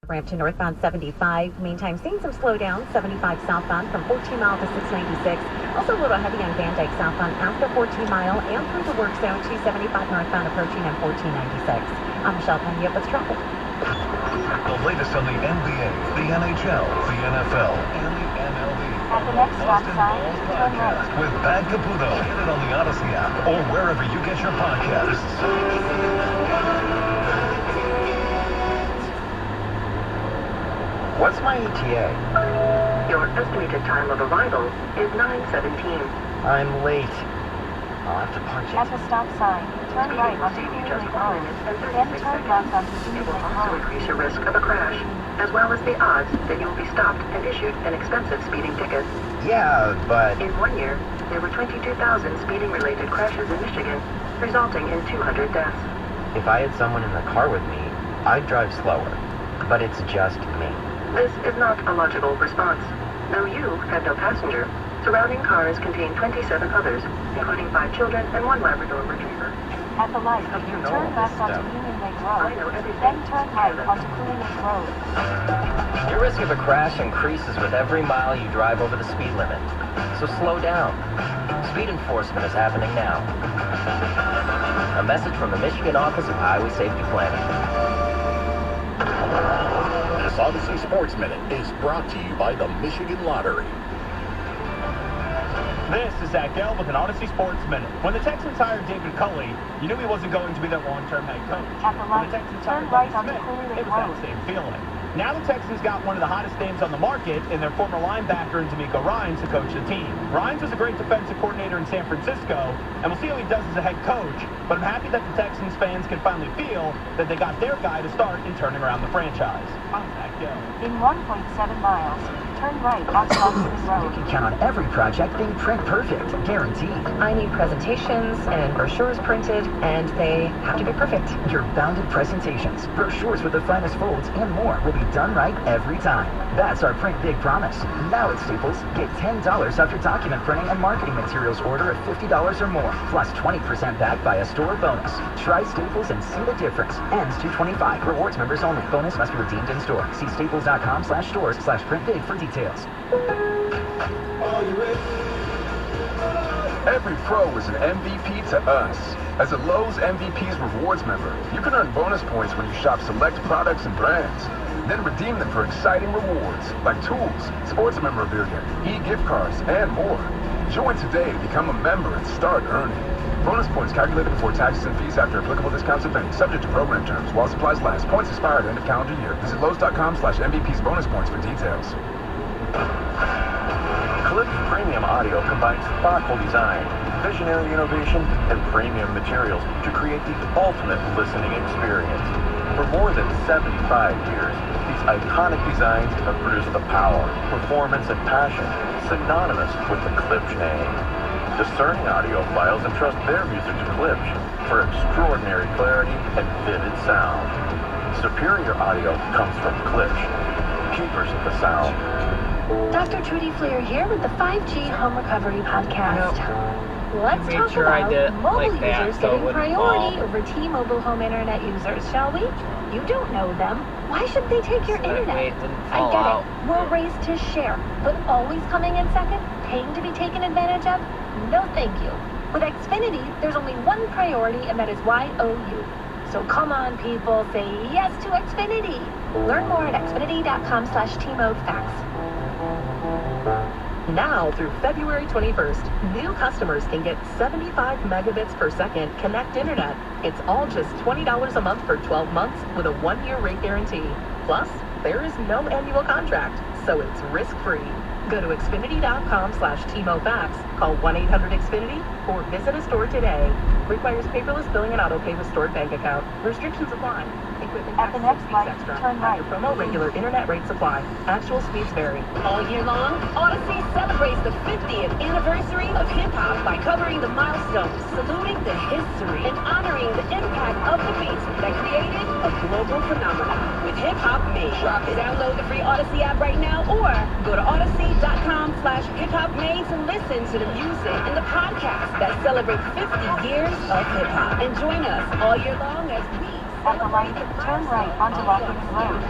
Ramp to northbound 75. Meantime, seeing some slowdown. 75 southbound from 14 Mile to 696. Also a little heavy on Van Dyke southbound after 14 Mile and through the work zone. 275 northbound approaching on 1496. I'm Michelle Pena with traffic. The latest on the NBA, the NHL, the NFL, and the MLB. At the next stop sign, turn right. With Bad Caputo. Get it on the Odyssey app or wherever you get your podcasts. What's my ETA? Your estimated time of arrival is 9:17. I'm late. I'll have to punch At it. the stop sign, turn right onto Cooley Lake Road. Then turn left onto Union It will Lake also Road. increase your risk of a crash, as well as the odds that you will be stopped and issued an expensive speeding ticket. Yeah, but... In 1 year, there were 22,000 speeding-related crashes in Michigan, resulting in 200 deaths. If I had someone in the car with me, I'd drive slower. But it's just me. This is not a logical response. Though you had no passenger, surrounding cars contain 27 others, including 5 children and 1 Labrador Retriever. At the light, turn left onto Union Lake Road. Then turn right onto Cooley Lake Road. Your risk of a crash increases with every mile you drive over the speed limit. So slow down. Speed enforcement is happening now. A message from the Michigan Office of Highway Safety Planning. This Odyssey Sports Minute is brought to you by the Michigan Lottery. This is Zach Gell with an Odyssey Sports Minute. When the Texans hired David Culley, you knew he wasn't going to be their long-term head coach. At the light, When the Texans turn hired right Bobby onto Smith, Cooley Lake it was Road. that same feeling. Now the Texans got one of the hottest names on the market in their former linebacker in D'Amico Ryans to coach the team. Ryans was a great defensive coordinator in San Francisco, and we'll see how he does as a head coach, but I'm happy that the Texans fans can finally feel that they got their guy to start in turning around the franchise. I'm Zach Gell. In 1.7 miles, turn right onto Lexington You Road. can count on every project being print perfect, guaranteed. I need presentations and brochures printed, and they have to be perfect. Your bounded presentations, brochures with the finest folds, and more will be done right every time. That's our Print Big promise. Now at Staples, get $10 off your document printing and marketing materials order at $50 or more, plus 20% back by a store bonus. Try Staples and see the difference. Ends 2/25. Rewards members only. Bonus must be redeemed in store. See staples.com/stores/printbig for details. Every pro is an MVP to us. As a Lowe's MVP's Rewards member, you can earn bonus points when you shop select products and brands. Then redeem them for exciting rewards like tools, sports memorabilia, e-gift cards, and more. Join today to become a member and start earning. Bonus points calculated before taxes and fees after applicable discounts and fees. Subject to program terms while supplies last. Points expire at end of calendar year. Visit Lowe's.com/MVP's bonus points for details. Clips Premium Audio combines thoughtful design, visionary innovation, and premium materials to create the ultimate listening experience. For more than 75 years, these iconic designs have produced the power, performance, and passion synonymous with the Klipsch name. Discerning audiophiles entrust their music to Klipsch for extraordinary clarity and vivid sound. Superior audio comes from Klipsch, keepers of the sound. Dr. Trudy Fleer here with the 5G Home Recovery Podcast. Let's talk about mobile users getting priority over T-Mobile home internet users, shall we? You don't know them. Why should they take your internet? I get it. We're raised to share, but always coming in second, paying to be taken advantage of? No thank you. With Xfinity, there's only one priority, and that is YOU. So come on, people, say yes to Xfinity. Learn more at xfinity.com/TMoveFax. Now through February 21st, new customers can get 75 megabits per second Connect Internet. It's all just $20 a month for 12 months with a 1-year rate guarantee. Plus, there is no annual contract, so it's risk-free. Go to xfinity.com/TMoveFax, call 1-800-XFINITY, or visit a store today. Requires paperless billing and autopay with stored bank account. Restrictions apply. Equipment At the next light, turn right. After promo, regular internet rates apply. Actual speeds vary. All year long, Odyssey celebrates the 50th anniversary of hip-hop by covering the milestones, saluting the history, and honoring the impact of the beats that created a global phenomenon with Hip-Hop Made. Download the free Odyssey app right now or go to odyssey.com/hiphopmade to listen to the music and the podcast that celebrate 50 years of hip-hop. And join us all year long as we At the light, turn right onto Locking Road.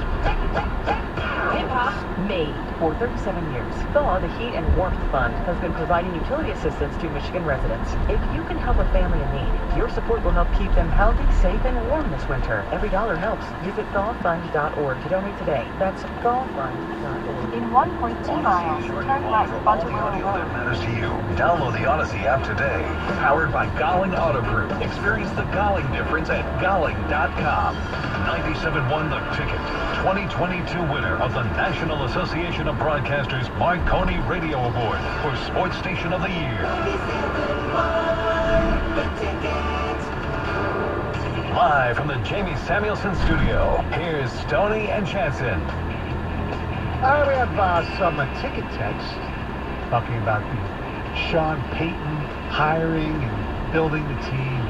aid for 37 years. The Heat and Warmth Fund has been providing utility assistance to Michigan residents. If you can help a family in need, your support will help keep them healthy, safe, and warm this winter. Every dollar helps. Visit thawfund.org to donate today. That's thawfund.org. In 1.2 miles, turn right onto Willow Road. Matters to you. Download the Odyssey app today. Powered by Golling Auto Group. Experience the Golling difference at golling.com. 97.1 The Ticket. 2022 winner of the National Association of Broadcasters Marconi Radio Award for Sports Station of the Year. Live from the Jamie Samuelson studio, here's Stoney and Chanson. All right, we have some ticket text talking about the Sean Payton hiring and building the team,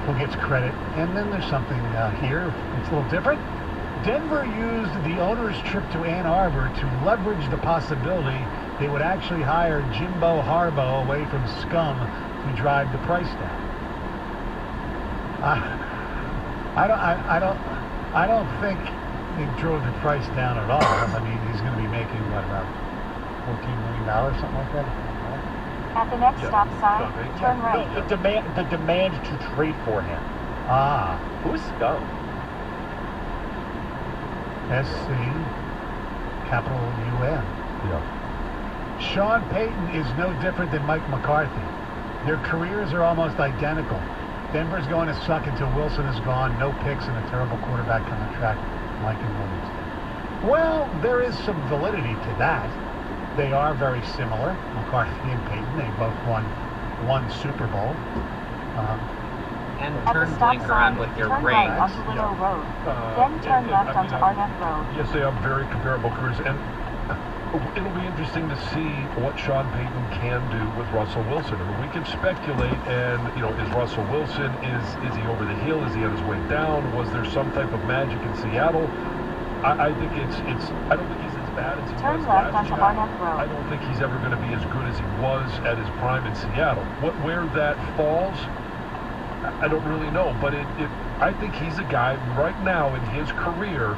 who gets credit. And then there's something here that's a little different. Denver used the owner's trip to Ann Arbor to leverage the possibility they would actually hire Jimbo Harbaugh away from scum to drive the price down. I don't think they drove the price down at all. I mean, he's going to be making what, about $14 million, something like that. At the next stop sign, turn right. No, the demand to trade for him. Who's scum? SC, capital UN. Yeah. Sean Payton is no different than Mike McCarthy. Their careers are almost identical. Denver's going to suck until Wilson is gone. No picks and a terrible quarterback contract, Mike and Williams. Well, there is some validity to that. They are very similar, McCarthy and Payton. They both won one Super Bowl. And turn blinker on with your ring. Right onto Willow Road. Then turn left onto Arnett Road. Yes, they have very comparable careers, and it'll be interesting to see what Sean Payton can do with Russell Wilson. I mean, we can speculate, and is Russell Wilson, is he over the hill? Is he on his way down? Was there some type of magic in Seattle? I think it's I don't think he's as bad as he turn was left last onto year. Arnett Road. I don't think he's ever going to be as good as he was at his prime in Seattle. Where that falls, I don't really know, but I think he's a guy right now in his career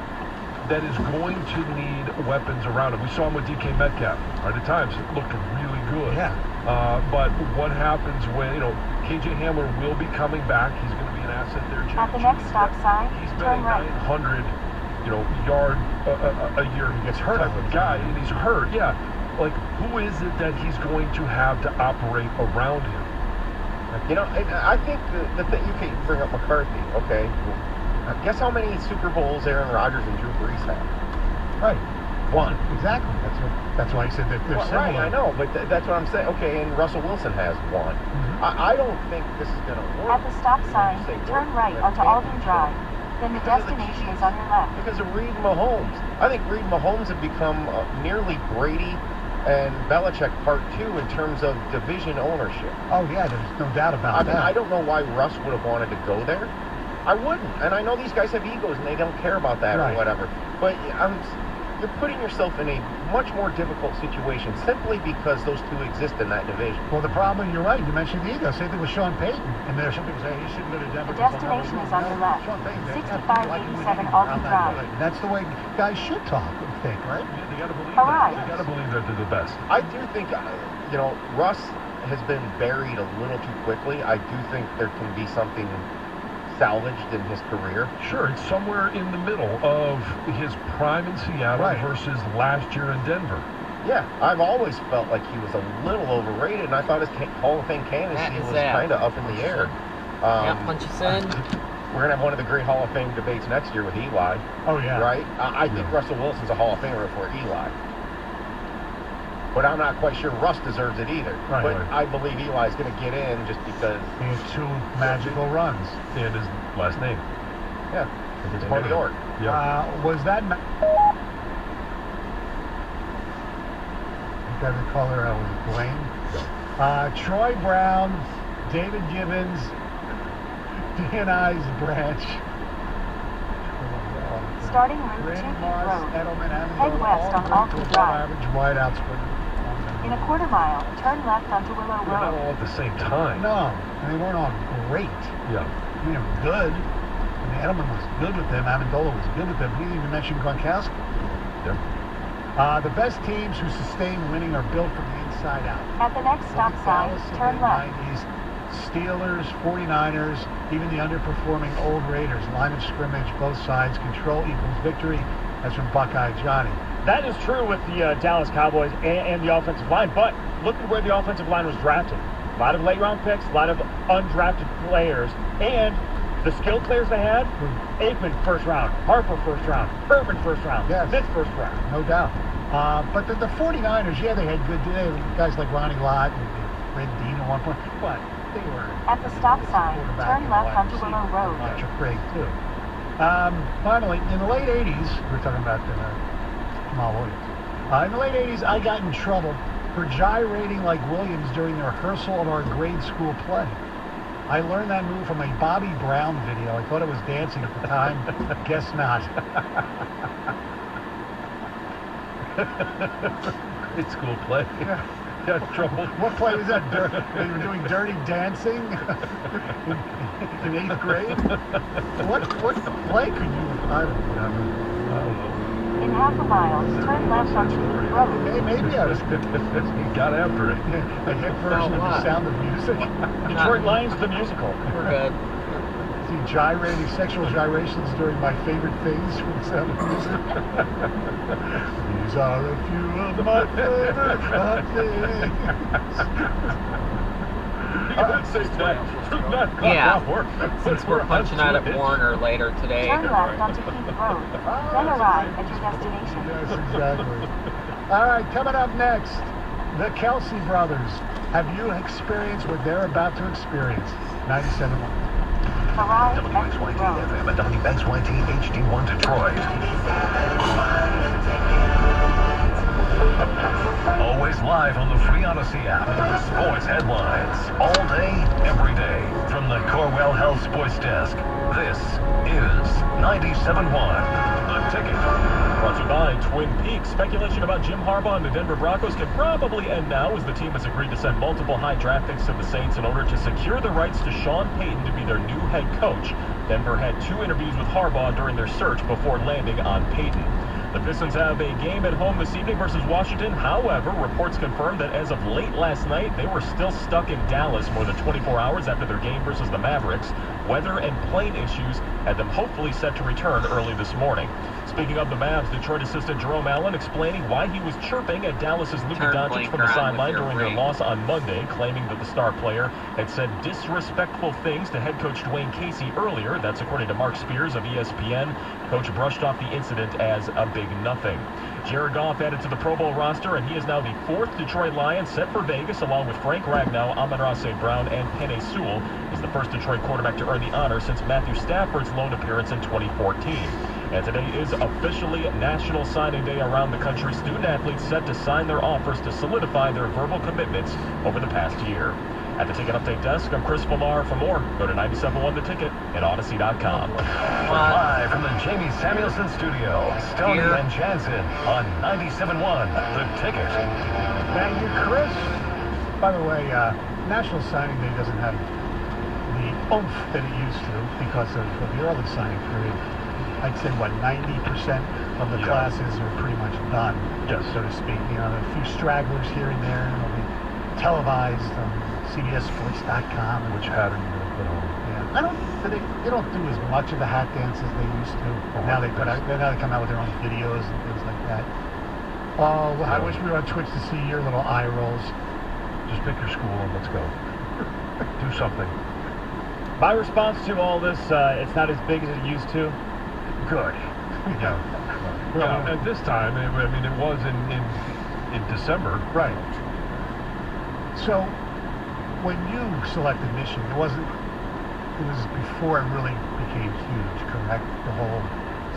that is going to need weapons around him. We saw him with DK Metcalf. Right, at times it looked really good. Yeah. But what happens when, KJ Hamler will be coming back. He's going to be an asset there. At the next stop sign, turn right. 900, yard a year he gets hurt type of guy, and he's hurt. Yeah. Like, who is it that he's going to have to operate around him? I think the thing you can bring up McCarthy. Okay, guess how many Super Bowls Aaron Rodgers and Drew Brees have? Right, one. Exactly. That's why I said that they're similar. Right, I know, but that's what I'm saying. Okay, and Russell Wilson has one. Mm-hmm. I don't think this is going to work. At the stop sign, turn right onto Alden Drive. Then the destination is on your left. Because of Reed Mahomes. I think Reed Mahomes have become nearly Brady and Belichick Part 2 in terms of division ownership. Oh, yeah, there's no doubt about that. I don't know why Russ would have wanted to go there. I wouldn't. And I know these guys have egos and they don't care about that or whatever. But you're putting yourself in a much more difficult situation simply because those two exist in that division. Well, the problem, you're right, you mentioned the ego. Same thing with Sean Payton. And there's some people saying he shouldn't go to Denver. The destination is on your left. 6587 Alden Drive. That's the way guys should talk, I think, right? They got to believe that. They got to believe that they're the best. I do think, Russ has been buried a little too quickly. I do think there can be something salvaged in his career. Sure, it's somewhere in the middle of his prime in Seattle versus last year in Denver. Yeah, I've always felt like he was a little overrated, and I thought his Hall of Fame candidacy was kind of up in the air. Punch us in. We're going to have one of the great Hall of Fame debates next year with Eli. Oh, yeah. Right? I think Russell Wilson's a Hall of Famer before Eli. But I'm not quite sure Russ deserves it either. Right, but I believe Eli's going to get in just because he had two magical runs. And his last name. Yeah. It's part of the org. Yeah. Was that... I think I recall her, was Blaine. Troy Brown, David Gibbons, DNI's branch. Starting Route 2 Road. Head west on Alton Drive. Average wideouts. In a quarter mile, turn left onto Willow They're not Road. all at the same time. No, and they weren't all great. Yeah. I mean, they were good. I mean, Edelman was good with them. Amendola was good with them. He didn't even mention Gronkowski. Yeah. The best teams who sustain winning are built from the inside out. At the next stop sign, turn left. 90s, Steelers, 49ers, even the underperforming old Raiders. Line of scrimmage, both sides, control equals victory. That's from Buckeye Johnny. That is true with the Dallas Cowboys and the offensive line, but look at where the offensive line was drafted. A lot of late-round picks, a lot of undrafted players, and the skilled players they had, Aikman first round, Harper first round, Urban first round, yes. Smith first round. No doubt. But the 49ers, yeah, they had good guys like Ronnie Lott and Red Dean at one point, but they were... At the stop sign, turn left onto Willow Road. Roger Craig, too. Finally, in the late 80s, we were talking about Jamal Williams. In the late 80s, I got in trouble for gyrating like Williams during the rehearsal of our grade school play. I learned that move from a Bobby Brown video. I thought it was dancing at the time. Guess not. Grade school play. Yeah. Got in trouble. What play was that? They were doing Dirty Dancing in 8th grade? What play could you... I don't know. In half a mile, turn left onto Heath Road. Maybe I was... He got after it. A hit version of The Sound of Music. Detroit Lions, the musical. We're good. See, sexual gyrations during My Favorite Things from The Sound of Music. These are a few of my favorite things. Yeah, since we're punching out at Warner later today. Turn left onto Heath Road, then arrive at your destination. Yes, exactly. All right, coming up next, the Kelsey brothers. Have you experienced what they're about to experience? 97.1. WXYT FM and WXYT HD1 Detroit. Always live on the free Odyssey app. Sports headlines all day, every day. From the Corwell Health Sports Desk, this is 97.1 The Ticket. Brought to you by Twin Peaks. Speculation about Jim Harbaugh and the Denver Broncos can probably end now, as the team has agreed to send multiple high draft picks to the Saints in order to secure the rights to Sean Payton to be their new head coach. Denver had 2 interviews with Harbaugh during their search before landing on Payton. The Pistons have a game at home this evening versus Washington. However, reports confirm that as of late last night, they were still stuck in Dallas more than 24 hours after their game versus the Mavericks. Weather and plane issues had them hopefully set to return early this morning. Speaking of the Mavs, Detroit assistant Jerome Allen explaining why he was chirping at Dallas's Luka Doncic from the sideline during their loss on Monday, claiming that the star player had said disrespectful things to head coach Dwayne Casey earlier. That's according to Mark Spears of ESPN. Coach brushed off the incident as a big nothing. Jared Goff added to the Pro Bowl roster, and he is now the 4th Detroit Lion set for Vegas, along with Frank Ragnow, Amon-Ra St. Brown, and Penei Sewell. He's the first Detroit quarterback to earn the honor since Matthew Stafford's lone appearance in 2014. And today is officially National Signing Day around the country. Student athletes set to sign their offers to solidify their verbal commitments over the past year. At the Ticket Update Desk, I'm Chris Villar. For more, go to 97.1 The Ticket and Odyssey.com. Live from the Jamie Samuelson Studio, Stoney and Jansen on 97.1 The Ticket. Thank you, Chris. By the way, National Signing Day doesn't have the oomph that it used to because of the early signing period. I'd say, 90% of the classes are pretty much done, so to speak. You know, a few stragglers here and there, and it'll be televised on CBSSports.com. Which hat are you going to put on? Yeah, they don't do as much of the hat dance as they used to. Now they come out with their own videos and things like that. Oh, well, I wish we were on Twitch to see your little eye rolls. Just pick your school and let's go. Do something. My response to all this, it's not as big as it used to. Good. Yeah. Well, at this time, I mean, it was in December. Right. So, when you selected Michigan, it was before it really became huge, correct? The whole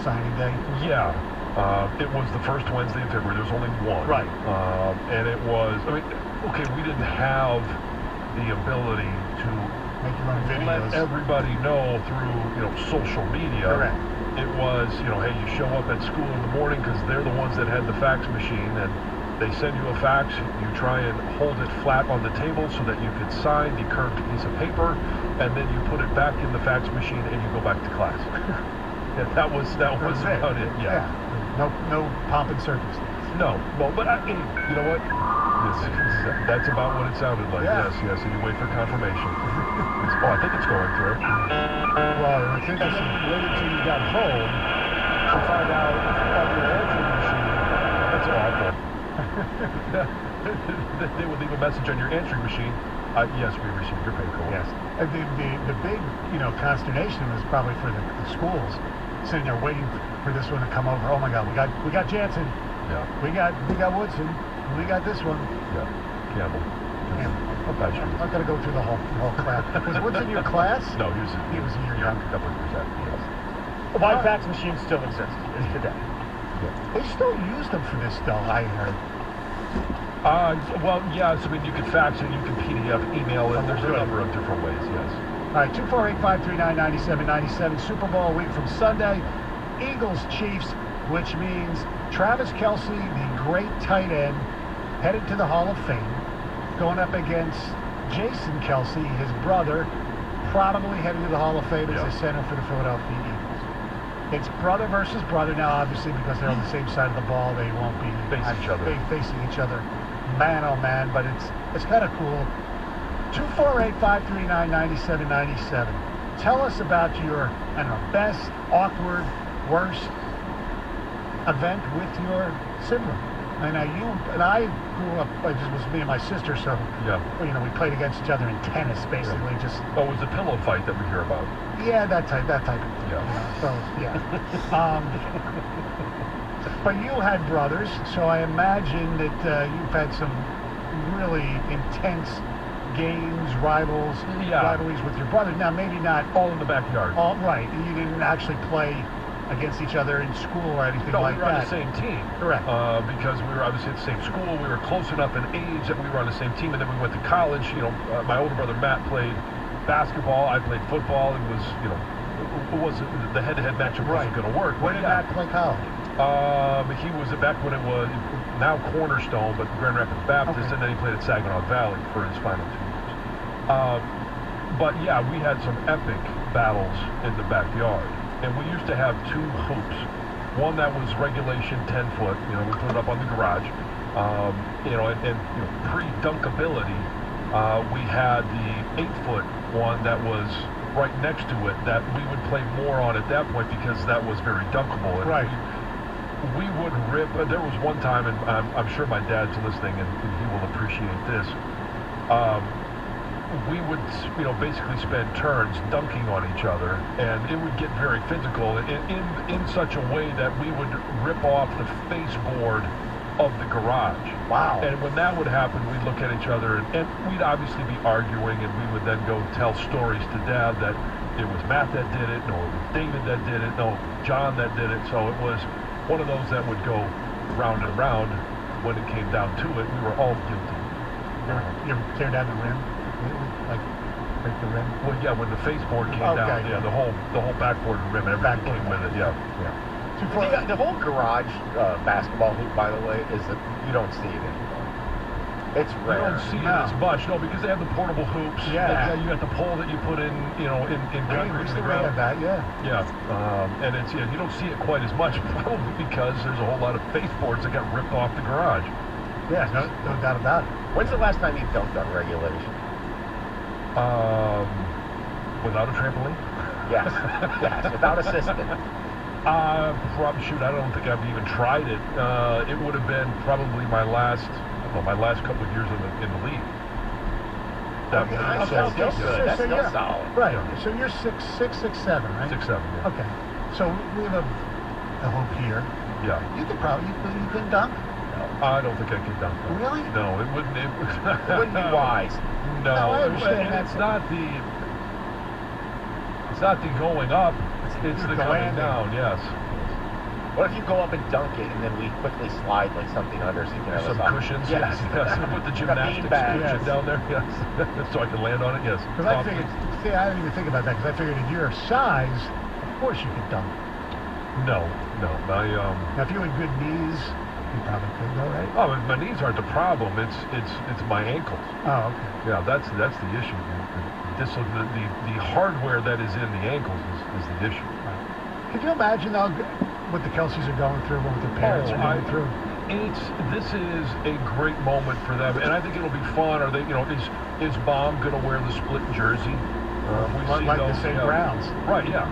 signing day? Yeah. It was the first Wednesday in February. There was only one. Right. And it was, I mean, okay, we didn't have the ability to make your own videos. Let everybody know through, social media. Correct. It was, hey, you show up at school in the morning because they're the ones that had the fax machine, and they send you a fax. You try and hold it flat on the table so that you could sign the curved piece of paper, and then you put it back in the fax machine and you go back to class. Yeah, that was about it. Yeah. No pomp and circumstance. No, but you know what? That's about what it sounded like. Yeah. Yes, and you wait for confirmation. I think it's going through. Well, it's interesting. Wait until you got home to find out on your answering machine. That's awful. They would leave a message on your answering machine. Yes, we received your paperwork. Yes. The big, consternation was probably for the schools sitting there waiting for this one to come over. Oh my God, we got Jansen. Yeah. We got Woodson. We got this one. Yeah. Campbell. Okay. I'm not gonna go through the whole class. Was Woodson your class? No, he was a year younger. A couple of years after. Yes. My fax machine still exists today. Yeah. They still use them for this, though. I heard. Well, yes. I mean, you can fax it, you can PDF, email it. There's a number of different ways. Yes. All right, 248-539-9797. Super Bowl a week from Sunday. Eagles Chiefs, which means Travis Kelce, the great tight end, headed to the Hall of Fame, going up against Jason Kelce, his brother, probably headed to the Hall of Fame as the center for the Philadelphia Eagles. It's brother versus brother now, obviously, because they're on the same side of the ball. They won't be facing each other man on man, but it's kind of cool. 248-539-9797. Tell us about your, best, awkward, worst event with your sibling. And now you and I grew up, it just was me and my sister, so we played against each other in tennis, basically. Just it was the pillow fight that we hear about. Yeah, that type. But you had brothers, so I imagine that you've had some really intense games, rivalries with your brothers. Now, maybe not all in the backyard. All right. You didn't actually play against each other in school or anything like that. No, we were on the same team. Correct. Because we were obviously at the same school. We were close enough in age that we were on the same team, and then we went to college. My older brother Matt played basketball. I played football. It was, it wasn't the head-to-head matchup wasn't going to work. Where did Matt play college? He was back when it was now Cornerstone, but Grand Rapids Baptist, and then he played at Saginaw Valley for his final 2 years. But yeah, we had some epic battles in the backyard, and we used to have 2 hoops. One that was regulation 10 foot. We put it up on the garage. And pre-dunkability, we had the 8-foot one that was right next to it that we would play more on at that point because that was very dunkable. And right. We would rip. There was one time, and I'm sure my dad's listening, and he will appreciate this. We would, basically spend turns dunking on each other, and it would get very physical in such a way that we would rip off the baseboard of the garage. Wow. And when that would happen, we'd look at each other, and we'd obviously be arguing, and we would then go tell stories to Dad that it was Matt that did it, no, it was David that did it, no, John that did it. So it was one of those that would go round and round. When it came down to it, we were all guilty. You ever tear down the rim? Like break the rim? Well, yeah, when the baseboard came down, the whole backboard and rim and everything came with it. Yeah. The whole garage basketball hoop, by the way, is that you don't see it anymore. It's rare. You don't see it as much, no, because they have the portable hoops. Yeah. You got the pole that you put in, in concrete in the ground. Yeah. And it's you don't see it quite as much, probably because there's a whole lot of baseboards that got ripped off the garage. Yeah, no doubt about it. When's the last time you dunked on regulation? Without a trampoline? Yes, without assistant. Shoot, I don't think I've even tried it. It would have been probably my last couple of years in the league. That's still good. That's still solid. Right. So you're 6'7", right? 6'7", yeah. Okay. So we have a hoop here. Yeah. You could probably you can dunk. I don't think I could dunk. Really? No, it wouldn't. It wouldn't be wise. No, I understand it's not the going up. It's the coming down. Yes. What if you go up and dunk it, and then we quickly slide like something under so you can have some cushions? Yes. Put the gymnastics cushion down there. Yes. So I can land on it. Yes. Because I figured. See, I didn't even think about that because I figured at your size, of course you could dunk. No. Now, if you had good knees, you probably could go, right? Oh, my knees aren't the problem. It's my ankles. Oh, okay. Yeah, that's the issue. The hardware that is in the ankles is the issue. Right. Could you imagine though what the Kelces are going through, what their parents are going through? this is a great moment for them, and I think it'll be fun. Are they, is Mom going to wear the split jersey? We like the same Browns. Right, yeah.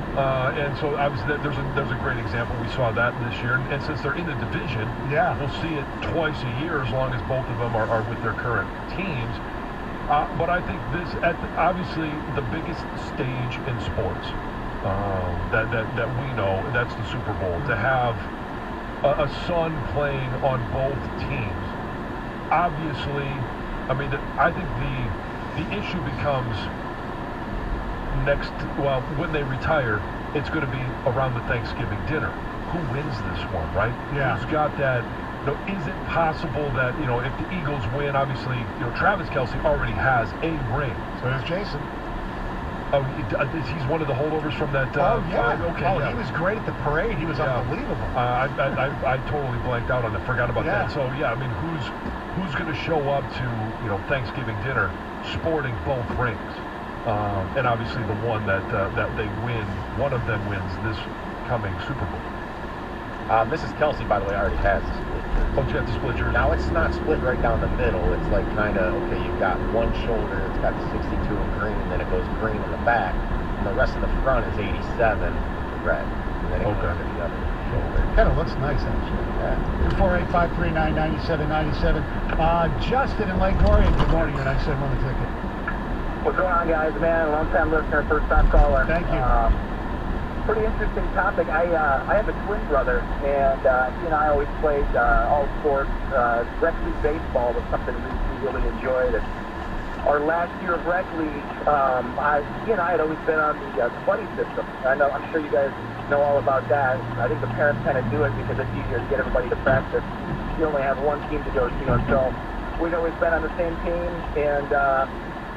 And so obviously there's a great example. We saw that this year. And since they're in the division, we'll see it twice a year as long as both of them are with their current teams. But I think this, obviously, the biggest stage in sports that we know, that's the Super Bowl. To have a son playing on both teams, obviously, I mean, I think the issue becomes when they retire, it's going to be around the Thanksgiving dinner. Who wins this one, right? Yeah. Who's got that? Is it possible that, if the Eagles win, obviously, Travis Kelce already has a ring. So does Jason. Oh, he's one of the holdovers from that. He was great at the parade. He was unbelievable. I totally blanked out on that. Forgot about that. So I mean, who's going to show up to Thanksgiving dinner sporting both rings? And obviously the one that they win, one of them wins this coming Super Bowl. Mrs. Kelce, by the way, already has the split jersey. Oh, you got the split jersey? Now, it's not split right down the middle. It's like kind of, you've got one shoulder, it's got the 62 in green, and then it goes green in the back. And the rest of the front is 87 red. And then it goes to the other shoulder. Kind of looks nice, actually. Yeah. 248-539-9797. Justin in Lake Orion, good morning. You're 97 on the ticket. What's going on, guys? Man, long-time listener, first-time caller. Thank you. Pretty interesting topic. I have a twin brother, and he and I always played all sports. Rec league baseball was something we really enjoyed. And our last year of rec league, he and I had always been on the buddy system. I'm sure you guys know all about that. I think the parents kind of do it because it's easier to get everybody to practice. You only have one team to go to, so we'd always been on the same team, and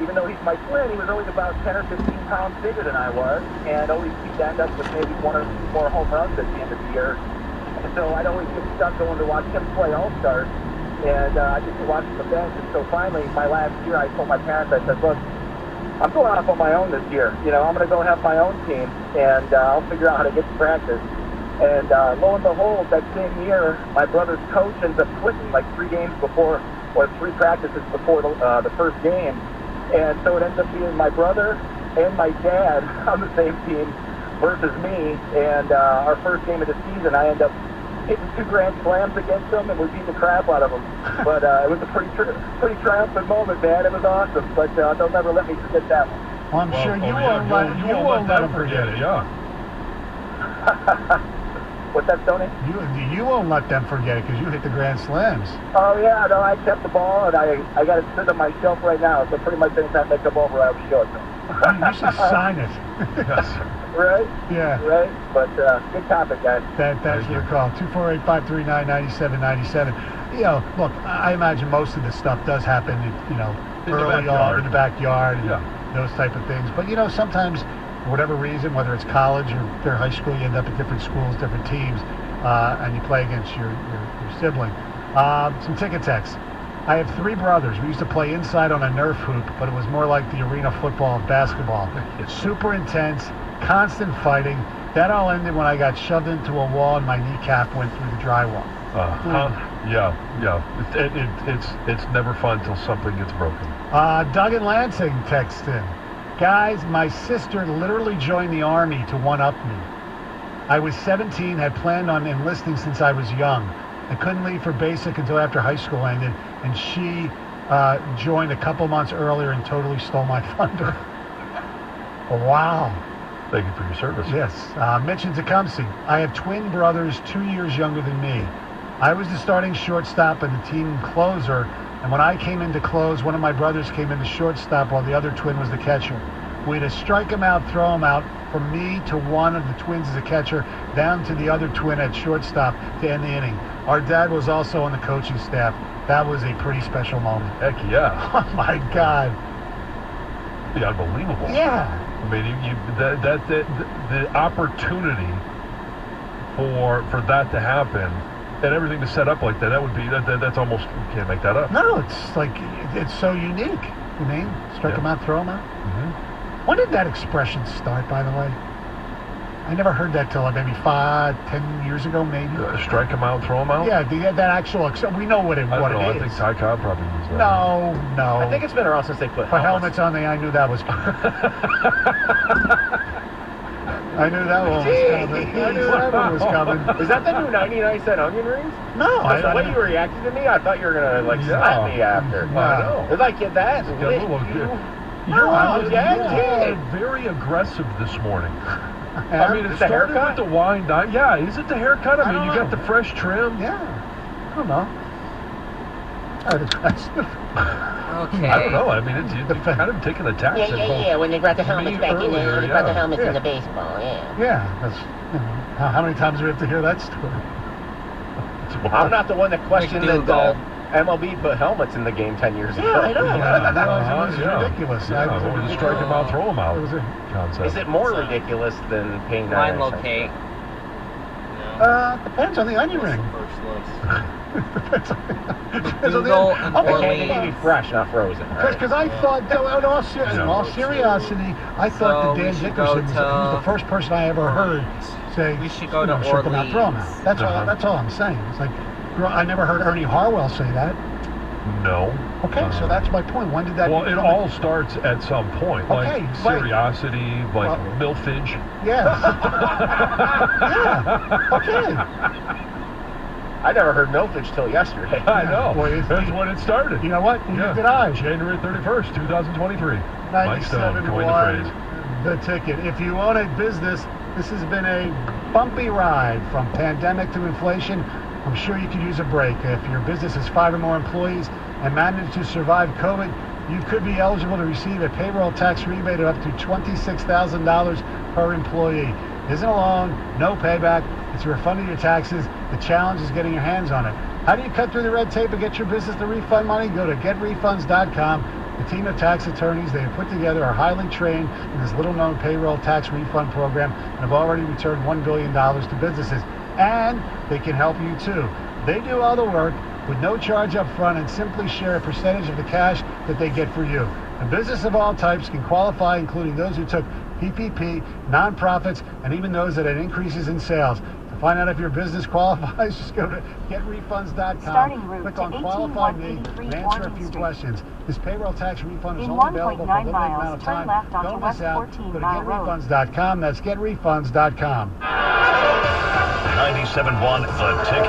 even though he's my twin, he was always about 10 or 15 pounds bigger than I was, and always seemed to end up with maybe one or two more home runs at the end of the year. And so I'd always get stuck going to watch him play All-Stars, and I'd get to watch the bench. And so finally, my last year, I told my parents, I said, look, I'm going off on my own this year. I'm going to go have my own team, and I'll figure out how to get to practice. And lo and behold, that same year, my brother's coach ends up quitting like 3 games before, or 3 practices before the first game. And so it ends up being my brother and my dad on the same team versus me. And our first game of the season, I end up hitting 2 grand slams against them, and we beat the crap out of them. But it was a pretty triumphant moment, man. It was awesome. But they'll never let me forget that one. Well, I'm sure you won't let them forget it. Yeah. What's that, Tony? You won't let them forget it because you hit the grand slams. Oh, yeah. No, I kept the ball, and I got it sitting on my shelf right now. So pretty much anytime they come over, I'll show it to them. You should sign it. Yes. Right? Yeah. Right? But good topic, guys. Thanks for the call. 248-539-9797. Look, I imagine most of this stuff does happen, early on in the backyard and those type of things. But, sometimes, for whatever reason, whether it's college or their high school, you end up at different schools, different teams, and you play against your sibling. Some ticket texts. I have 3 brothers. We used to play inside on a Nerf hoop, but it was more like the arena football of basketball. It's super intense, constant fighting. That all ended when I got shoved into a wall and my kneecap went through the drywall. Yeah. It's never fun until something gets broken. Doug in Lansing texted in. Guys, my sister literally joined the Army to one-up me. I was 17, had planned on enlisting since I was young. I couldn't leave for basic until after high school ended, and she joined a couple months earlier and totally stole my thunder. Wow. Thank you for your service. Yes. Mitch in Tecumseh. I have twin brothers 2 years younger than me. I was the starting shortstop and the team closer, and when I came in to close, one of my brothers came in to shortstop while the other twin was the catcher. We had to strike him out, throw him out, from me to one of the twins as a catcher, down to the other twin at shortstop to end the inning. Our dad was also on the coaching staff. That was a pretty special moment. Heck yeah. Oh my God. Yeah, unbelievable. Yeah. I mean, the opportunity for that to happen and everything to set up like that would be that's almost, you can't make that up. No, it's like it's so unique. You mean strike him out, throw him out. Mm-hmm. When did that expression start, by the way? I never heard that till maybe 5-10 years ago, maybe. Strike them out, throw them out? Yeah, that actual, we know what it is. I think Ty Cobb probably was that. No. I think it's been around since they put helmets on there. I knew that was coming. I knew that one was coming. Is that the new 99-cent onion rings? No. The way you reacted to me, I thought you were going to, slap me after. No. It's like, that lit You're very aggressive this morning. I mean, it started with the wine dine. Yeah, is it the haircut? I mean, you got the fresh trim. Yeah. I don't know. Okay. I don't know. I mean, you're kind of taking a tax. Yeah. When they brought the helmets back in there, they brought the helmets in the baseball. Yeah. That's, how many times do we have to hear that story? I'm not the one that questioned that MLB put helmets in the game 10 years ago. I know. It was ridiculous. Or just strike them out, throw them out. Concept. Is it more ridiculous than paying Line locate. Depends on the onion ring. Google and Orleans. It can be fresh, not frozen. Because I thought, in all seriously, I thought that Dan Dickerson was the first person I ever heard say, we should go to strip them out, Orleans. throw them out. That's all I'm saying. It's like, I never heard Ernie Harwell say that. No. Okay, so that's my point. When did that? Well, it all starts at some point, okay, like curiosity, like milfage. Yeah. Okay. I never heard milfage till yesterday. I know. That's when it started. You know what? Neither did I. January 31st, 2023. 97.1, The Ticket. If you own a business, this has been a bumpy ride from pandemic to inflation. I'm sure you could use a break. If your business has 5 or more employees and managed to survive COVID, you could be eligible to receive a payroll tax rebate of up to $26,000 per employee. Isn't a loan, no payback. It's a refund of your taxes. The challenge is getting your hands on it. How do you cut through the red tape and get your business to refund money? Go to getrefunds.com. The team of tax attorneys they have put together are highly trained in this little-known payroll tax refund program and have already returned $1 billion to businesses. And they can help you too. They do all the work with no charge up front and simply share a percentage of the cash that they get for you. And business of all types can qualify, including those who took PPP, nonprofits, and even those that had increases in sales. To find out if your business qualifies, just go to getrefunds.com. Click on Qualify Me and answer a few questions. This payroll tax refund is only available for a limited amount of time. Don't miss out. Go to getrefunds.com. That's getrefunds.com. 97.1 The Ticket.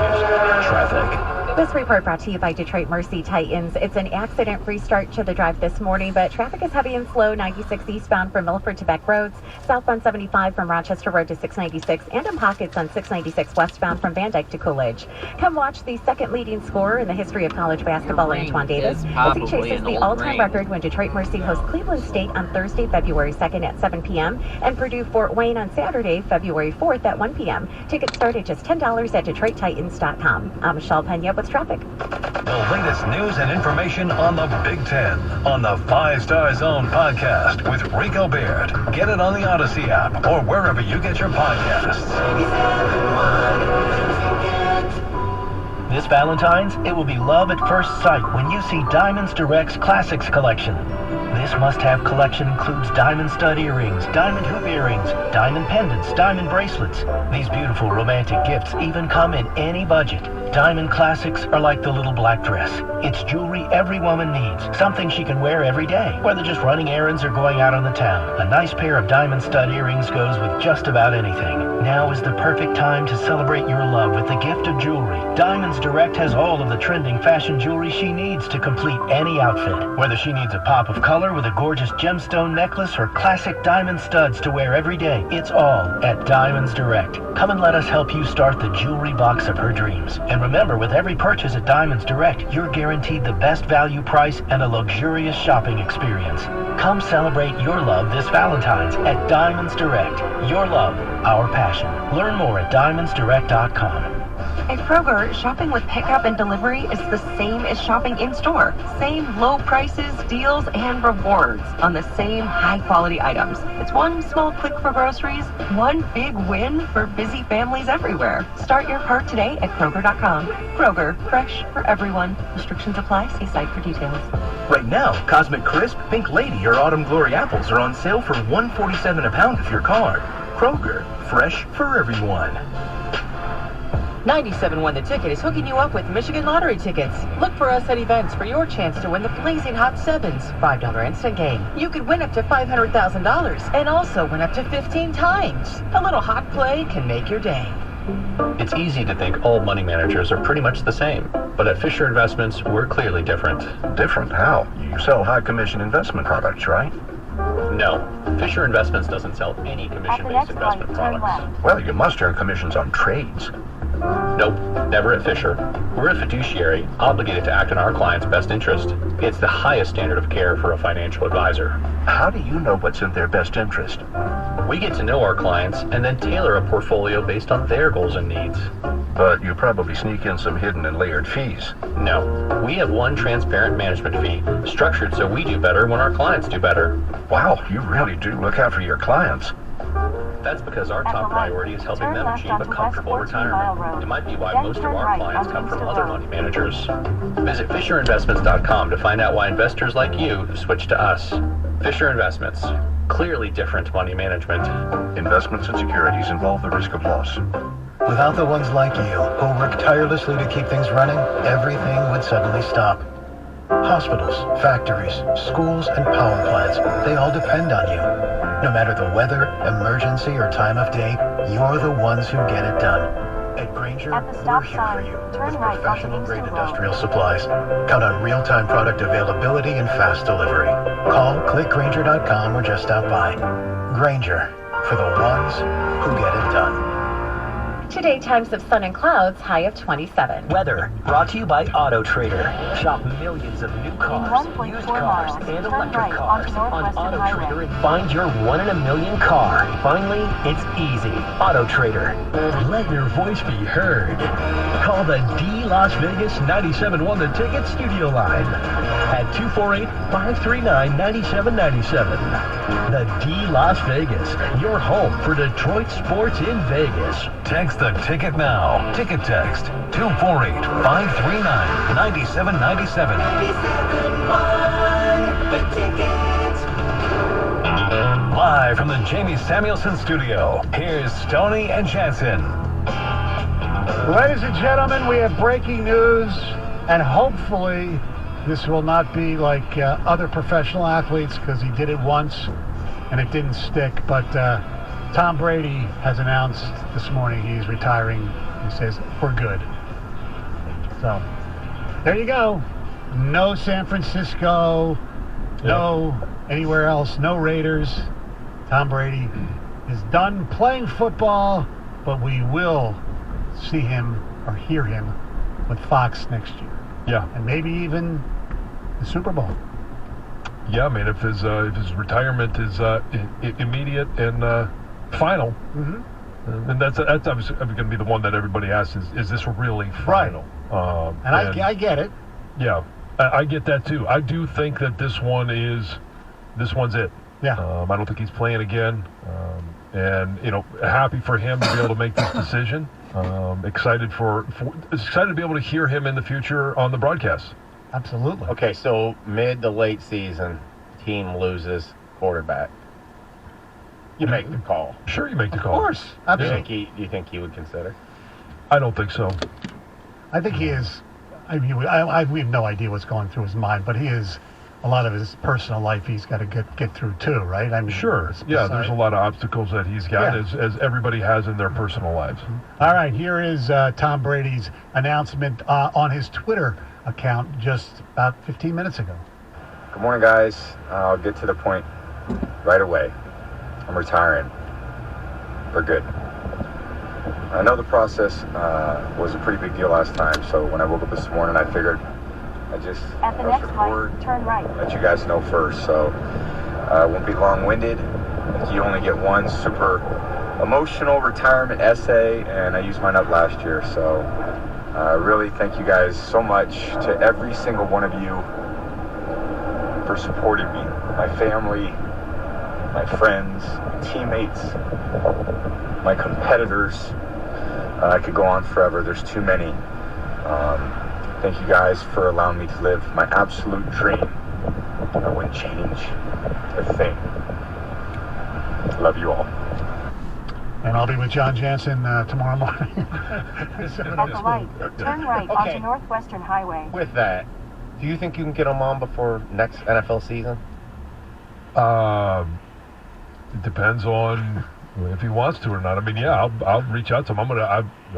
Traffic. This report brought to you by Detroit Mercy Titans. It's an accident-free start to the drive this morning, but traffic is heavy and slow. 96 eastbound from Milford to Beck Roads, southbound 75 from Rochester Road to 696, and in pockets on 696 westbound from Van Dyke to Coolidge. Come watch the second leading scorer in the history of college basketball, Antoine Davis, as he chases the all-time record when Detroit Mercy hosts Cleveland State on Thursday, February 2nd at 7 p.m. and Purdue Fort Wayne on Saturday, February 4th at 1 p.m. Tickets start at just $10 at DetroitTitans.com. I'm Michelle Pena with traffic. The latest news and information on the Big Ten on the 5 Star Zone podcast with Rico Beard. Get it on the Odyssey app or wherever you get your podcasts. This Valentine's, it will be love at first sight when you see Diamonds Direct's Classics collection. This must-have collection includes diamond stud earrings, diamond hoop earrings, diamond pendants, diamond bracelets. These beautiful romantic gifts even come in any budget. Diamond Classics are like the little black dress. It's jewelry every woman needs, something she can wear every day, whether just running errands or going out on the town. A nice pair of diamond stud earrings goes with just about anything. Now is the perfect time to celebrate your love with the gift of jewelry. Diamonds Direct has all of the trending fashion jewelry she needs to complete any outfit. Whether she needs a pop of color with a gorgeous gemstone necklace or classic diamond studs to wear every day, it's all at Diamonds Direct. Come and let us help you start the jewelry box of her dreams. And remember, with every purchase at Diamonds Direct, you're guaranteed the best value price and a luxurious shopping experience. Come celebrate your love this Valentine's at Diamonds Direct. Your love, our passion. Learn more at diamondsdirect.com. At Kroger, shopping with pickup and delivery is the same as shopping in-store. Same low prices, deals, and rewards on the same high-quality items. It's one small click for groceries, one big win for busy families everywhere. Start your cart today at Kroger.com. Kroger, fresh for everyone. Restrictions apply. See site for details. Right now, Cosmic Crisp, Pink Lady, or Autumn Glory apples are on sale for $1.47 a pound with your card. Kroger, fresh for everyone. 97.1 The Ticket is hooking you up with Michigan Lottery tickets. Look for us at events for your chance to win the Blazing Hot Sevens $5 instant game. You could win up to $500,000 and also win up to 15 times. A little hot play can make your day. It's easy to think all money managers are pretty much the same, but at Fisher Investments, we're clearly different. Different how? You sell high commission investment products, right? No, Fisher Investments doesn't sell any commission-based investment products. Well, you must earn commissions on trades. Nope, never at Fisher. We're a fiduciary, obligated to act in our client's best interest. It's the highest standard of care for a financial advisor. How do you know what's in their best interest? We get to know our clients and then tailor a portfolio based on their goals and needs. But you probably sneak in some hidden and layered fees. No, we have one transparent management fee, structured so we do better when our clients do better. Wow, you really do look out for your clients. That's because our top priority is helping them achieve a comfortable retirement. It might be why most of our clients come from other money managers. Visit FisherInvestments.com to find out why investors like you switch to us. Fisher Investments. Clearly different money management. Investments and securities involve the risk of loss. Without the ones like you, who work tirelessly to keep things running, everything would suddenly stop. Hospitals, factories, schools, and power plants, they all depend on you. No matter the weather, emergency, or time of day, you're the ones who get it done. At Grainger, we're here for you with professional-grade industrial supplies. Count on real-time product availability and fast delivery. Call, click Grainger.com, or just stop by. Grainger, for the ones who get it done. Today, times of sun and clouds, high of 27. Weather, brought to you by Auto Trader. Shop millions of new cars, used cars, and electric cars on Auto Trader and find your 1 in a million car. Finally, it's easy. Auto Trader. Let your voice be heard. Call the D Las Vegas 97.1 The Ticket studio line at 248-539-9797. The D Las Vegas, your home for Detroit sports in Vegas. Text the ticket now. Ticket text 248-539-9797. Live from the Jamie Samuelson studio, here's Stoney and Jansen. Ladies and gentlemen, we have breaking news, and hopefully this will not be like other professional athletes, because he did it once and it didn't stick, but Tom Brady has announced this morning he's retiring. He says, for good. So, there you go. No San Francisco, no anywhere else, no Raiders. Tom Brady is done playing football, but we will see him or hear him with Fox next year. Yeah. And maybe even the Super Bowl. Yeah, I mean, if his retirement is immediate and final, and that's obviously going to be the one that everybody asks: is this really final? Right. And I get it. Yeah, I get that too. I do think that this one's it. Yeah. I don't think he's playing again, and happy for him to be able to make this decision. Excited excited to be able to hear him in the future on the broadcast. Absolutely. Okay, so mid to late season, team loses quarterback. You make the call. Sure, you make the call. Of course. Absolutely. Do you think he would consider? I don't think so. I think he is. I mean, we have no idea what's going through his mind, but he is. A lot of his personal life he's got to get through too, right? I mean, sure. Yeah, there's a lot of obstacles that he's got, as everybody has in their personal lives. All right, here is Tom Brady's announcement on his Twitter account just about 15 minutes ago. Good morning, guys. I'll get to the point right away. I'm retiring for good. I know the process was a pretty big deal last time, so when I woke up this morning, I figured I just at the next light, turn right. Let you guys know first, so I won't be long-winded. You only get one super emotional retirement essay, and I used mine up last year, so really thank you guys so much to every single one of you for supporting me, my family, my friends, my teammates, my competitors. I could go on forever. There's too many. Thank you guys for allowing me to live my absolute dream. I wouldn't change a thing. Love you all. And I'll be with John Jansen tomorrow morning. At the light, turn right onto Northwestern Highway. With that, do you think you can get him on before next NFL season? It depends on if he wants to or not. I mean, yeah, I'll reach out to him.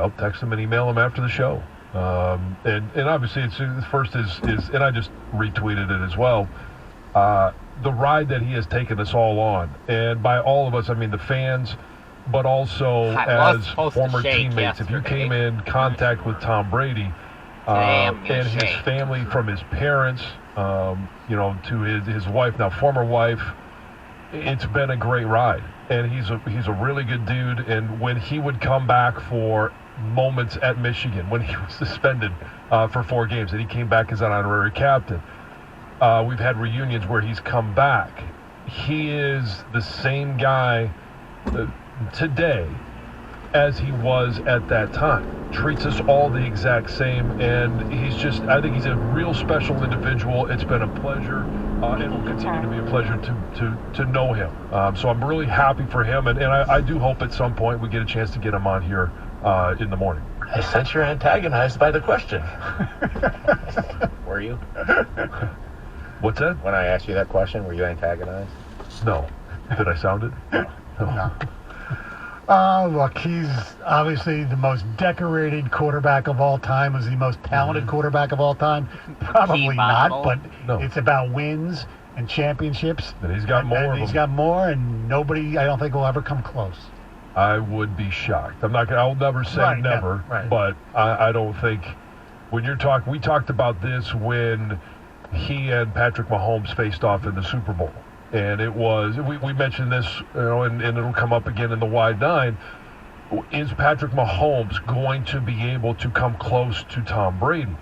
I'll text him and email him after the show. And obviously, it's first is and I just retweeted it as well. The ride that he has taken us all on, and by all of us, I mean the fans, but also as former teammates. If you came in contact with Tom Brady and his family, from his parents, to his wife, now former wife, it's been a great ride. And he's a really good dude. And when he would come back for moments at Michigan, when he was suspended for 4 games, and he came back as an honorary captain. We've had reunions where he's come back. He is the same guy today as he was at that time. Treats us all the exact same, and I think he's a real special individual. It's been a pleasure, and it will continue to be a pleasure to know him. So I'm really happy for him, and I do hope at some point we get a chance to get him on here in the morning. I sense you're antagonized by the question. Were you? What's that? When I asked you that question, were you antagonized? No. Did I sound it? No. Look, he's obviously the most decorated quarterback of all time. Was he the most talented quarterback of all time? Probably not, but it's about wins and championships. And he's got more. And he's got more, and nobody, I don't think, will ever come close. I would be shocked. I'll never say never, but I don't think when you're talking. We talked about this when he and Patrick Mahomes faced off in the Super Bowl. And it was, we mentioned this, and it'll come up again in the Wide 9. Is Patrick Mahomes going to be able to come close to Tom Brady?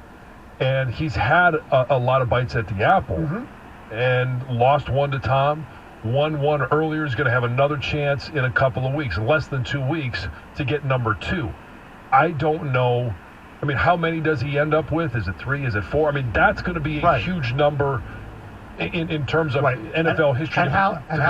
And he's had a lot of bites at the apple and lost one to Tom. Won one earlier, is going to have another chance in a couple of weeks, less than 2 weeks, to get number 2. I don't know. I mean, how many does he end up with? Is it 3? Is it 4? I mean, that's going to be a huge number in terms of NFL history. And how